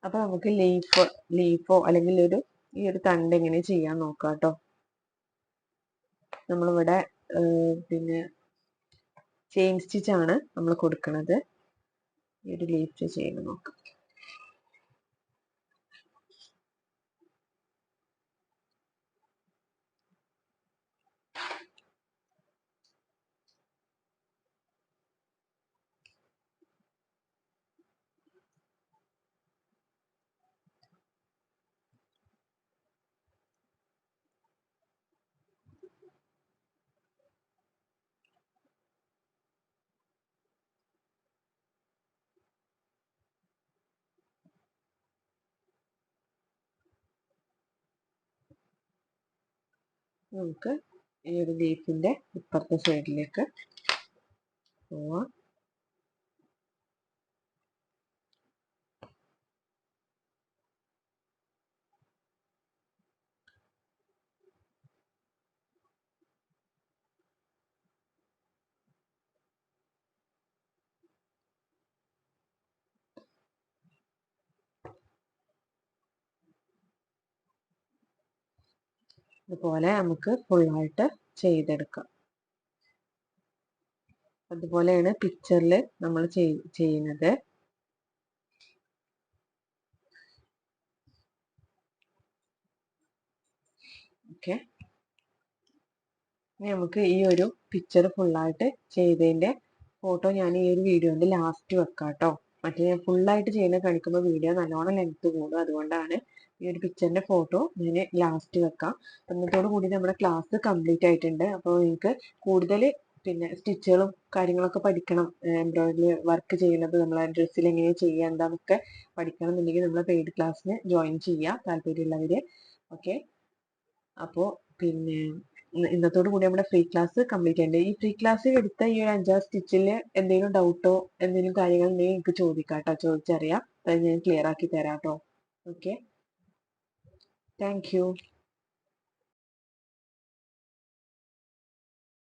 അപ്പൊ നമുക്ക് ലീഫോ അല്ലെങ്കിൽ ഈ ഒരു തണ്ട് എങ്ങനെ ചെയ്യാൻ നോക്കാം കേട്ടോ. നമ്മളിവിടെ പിന്നെ ചെയിൻ സ്റ്റിച്ച് ആണ് നമ്മൾ കൊടുക്കുന്നത്. ഈ ഒരു ലീഫ് ചെയ്ത് നോക്കാം. നമുക്ക് ഈ ഒരു ലീഫിന്റെ ഇപ്പുറത്തെ സൈഡിലേക്ക് പോവാം. ഇതുപോലെ നമുക്ക് ഫുള്ളായിട്ട് ചെയ്തെടുക്കാം. അതുപോലെയാണ് പിക്ചറിൽ നമ്മൾ ചെയ്യുന്നത്. ഓക്കെ, ഇനി നമുക്ക് ഈ ഒരു പിക്ചർ ഫുള്ളായിട്ട് ചെയ്തതിന്റെ ഫോട്ടോ ഞാൻ ഈ ഒരു വീഡിയോന്റെ ലാസ്റ്റ് വെക്കാം കേട്ടോ. മറ്റേ ഞാൻ ഫുള്ളായിട്ട് ചെയ്യുന്ന കാണിക്കുമ്പോൾ വീഡിയോ നല്ലോണം ലെങ്ത് കൂടും. അതുകൊണ്ടാണ് ഈ ഒരു പിക്ചറിന്റെ ഫോട്ടോ ഞാൻ ലാസ്റ്റ് വെക്കാം. ഇന്നത്തോടു കൂടി നമ്മുടെ ക്ലാസ് കംപ്ലീറ്റ് ആയിട്ടുണ്ട്. അപ്പോൾ നിങ്ങൾക്ക് കൂടുതൽ പിന്നെ സ്റ്റിച്ചുകളും കാര്യങ്ങളൊക്കെ പഠിക്കണം, എംബ്രോയിഡറി വർക്ക് ചെയ്യുന്നത് നമ്മളെ ഡ്രസ്സിൽ എങ്ങനെ ചെയ്യുക എന്താണെന്നൊക്കെ പഠിക്കണം എന്നുണ്ടെങ്കിൽ നമ്മളെ പെയ്ഡ് ക്ലാസ്സിന് ജോയിൻ ചെയ്യുക താല്പര്യമുള്ളവര്. ഓക്കെ, അപ്പോൾ പിന്നെ ഇന്നത്തോടു കൂടി നമ്മുടെ ഫ്രീ ക്ലാസ് കംപ്ലീറ്റ് ചെയ്യുന്നുണ്ട്. ഈ ഫ്രീ ക്ലാസ്സിൽ എടുത്ത ഈ ഒരു 5 സ്റ്റിച്ചിൽ എന്തെങ്കിലും ഡൗട്ടോ എന്തെങ്കിലും കാര്യങ്ങൾ ഉണ്ടെങ്കിൽ എനിക്ക് ചോദിക്കാം കേട്ടോ. ചോദിച്ചറിയാം, അത് ഞാൻ ക്ലിയർ ആക്കി തരാം കേട്ടോ. Okay, thank you.